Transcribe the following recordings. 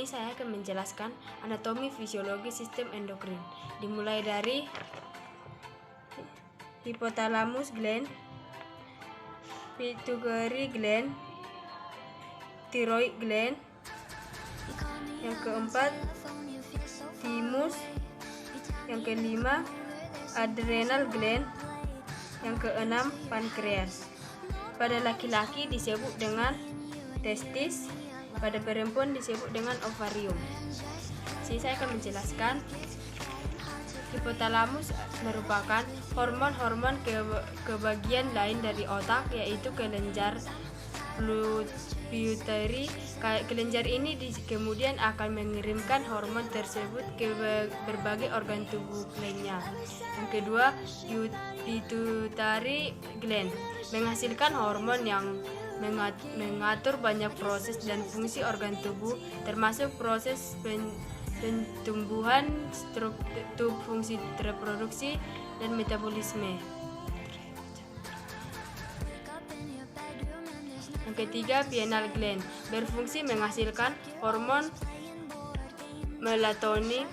saya akan menjelaskan anatomi fisiologi sistem endokrin. Dimulai dari hypothalamus gland, pituitary gland, thyroid gland, yang keempat thymus, yang kelima adrenal gland, yang keenam pankreas. Pada laki-laki disebut dengan testis, pada perempuan disebut dengan ovarium. Saya akan menjelaskan. Hipotalamus merupakan hormon-hormon kebagian lain dari otak, yaitu kelenjar pituitary. Kelenjar ini kemudian akan mengirimkan hormon tersebut ke berbagai organ tubuh lainnya. Yang kedua, pituitary gland menghasilkan hormon yang mengatur banyak proses dan fungsi organ tubuh, termasuk proses pertumbuhan, struktur, fungsi reproduksi, dan metabolisme. Yang ketiga, pineal gland berfungsi menghasilkan hormon melatonin.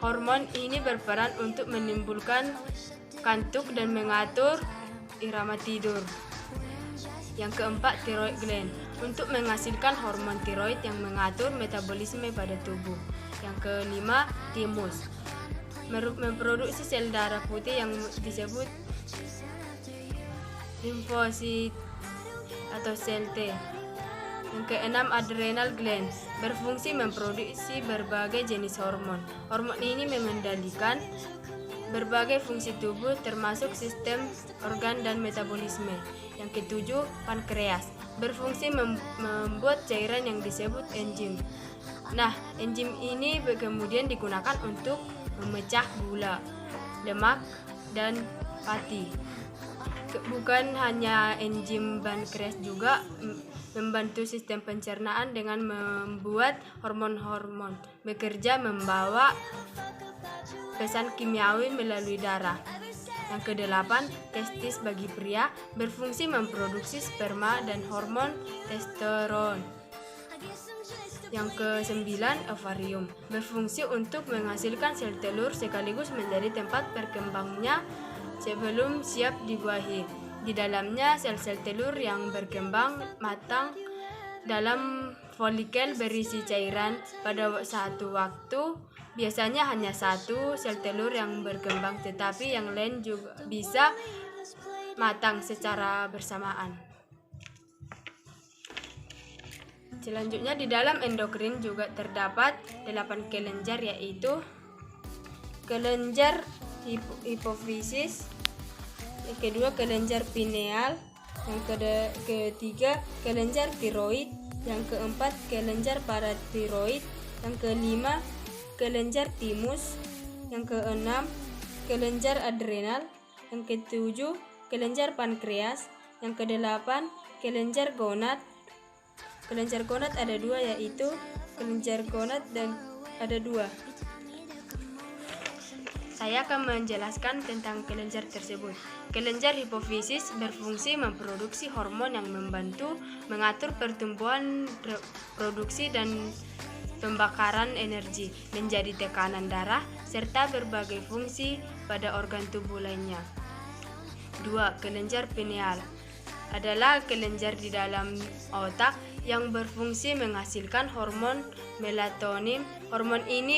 Hormon ini berperan untuk menimbulkan kantuk dan mengatur irama tidur. Yang keempat, thyroid gland untuk menghasilkan hormon tiroid yang mengatur metabolisme pada tubuh. Yang kelima, thymus memproduksi sel darah putih yang disebut limfosit atau sel T. Yang keenam, adrenal gland berfungsi memproduksi berbagai jenis hormon. Hormon ini mengendalikan berbagai fungsi tubuh termasuk sistem organ dan metabolisme. Yang ketujuh, pankreas berfungsi membuat cairan yang disebut enzim. Nah, enzim ini kemudian digunakan untuk memecah gula, lemak, dan pati. Bukan hanya enzim, pankreas juga membantu sistem pencernaan dengan membuat hormon-hormon bekerja membawa pesan kimiawi melalui darah. Yang kedelapan, testis bagi pria berfungsi memproduksi sperma dan hormon testosteron. Yang kesembilan, ovarium berfungsi untuk menghasilkan sel telur sekaligus menjadi tempat berkembangnya sebelum siap dibuahi. Di dalamnya sel-sel telur yang berkembang matang dalam folikel berisi cairan. Pada satu waktu biasanya hanya satu sel telur yang berkembang, tetapi yang lain juga bisa matang secara bersamaan. Selanjutnya, di dalam endokrin juga terdapat 8 kelenjar, yaitu kelenjar hipofisis, yang kedua kelenjar pineal, yang ketiga kelenjar tiroid, yang keempat kelenjar paratiroid, yang kelima kelenjar thymus, yang keenam kelenjar adrenal, yang ketujuh kelenjar pankreas, yang kedelapan kelenjar gonad. Kelenjar gonad ada dua, yaitu kelenjar gonad dan ada dua. Saya akan menjelaskan tentang kelenjar tersebut. Kelenjar hipofisis berfungsi memproduksi hormon yang membantu mengatur pertumbuhan, produksi, dan pembakaran energi, menjadi tekanan darah, serta berbagai fungsi pada organ tubuh lainnya. 2. Kelenjar pineal adalah kelenjar di dalam otak yang berfungsi menghasilkan hormon melatonin. Hormon ini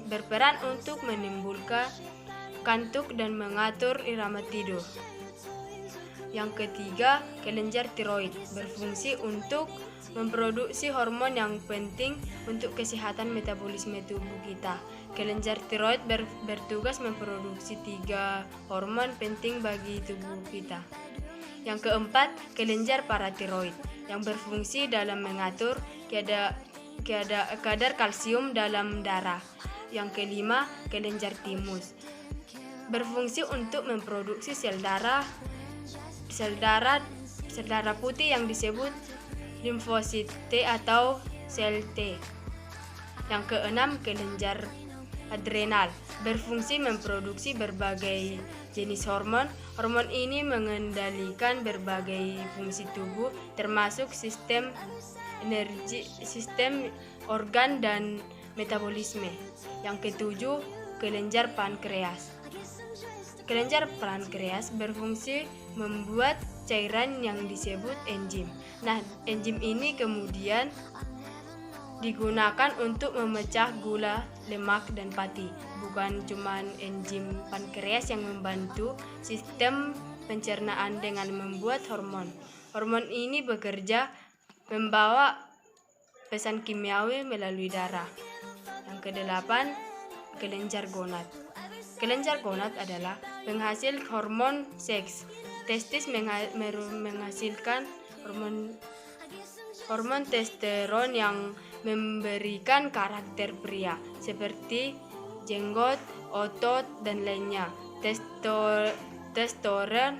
berperan untuk menimbulkan kantuk dan mengatur irama tidur. Yang ketiga, kelenjar tiroid berfungsi untuk memproduksi hormon yang penting untuk kesehatan metabolisme tubuh kita. Kelenjar tiroid bertugas memproduksi 3 hormon penting bagi tubuh kita. Yang keempat, kelenjar paratiroid yang berfungsi dalam mengatur kadar kalsium dalam darah. Yang kelima, kelenjar thymus berfungsi untuk memproduksi sel darah putih yang disebut limfosit T atau sel T. Yang keenam, kelenjar adrenal berfungsi memproduksi berbagai jenis hormon. Hormon ini mengendalikan berbagai fungsi tubuh termasuk sistem energi, sistem organ dan metabolisme. Yang ketujuh, kelenjar pankreas. Kelenjar pankreas berfungsi membuat cairan yang disebut enzim. Nah, enzim ini kemudian digunakan untuk memecah gula, lemak, dan pati. Bukan cuma enzim pankreas yang membantu sistem pencernaan dengan membuat hormon. Hormon ini bekerja membawa pesan kimiawi melalui darah. Yang kedelapan, kelenjar gonad. Kelenjar gonad adalah penghasil hormon seks. Testis menghasilkan hormon testosteron yang memberikan karakter pria, seperti jenggot, otot, dan lainnya. Testosteron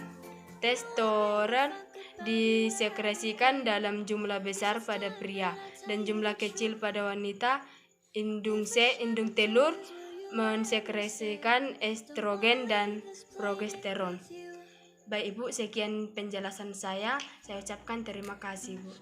disekresikan dalam jumlah besar pada pria dan jumlah kecil pada wanita. Indung telur mensekresikan estrogen dan progesteron. Baik Ibu, sekian penjelasan saya ucapkan terima kasih Bu.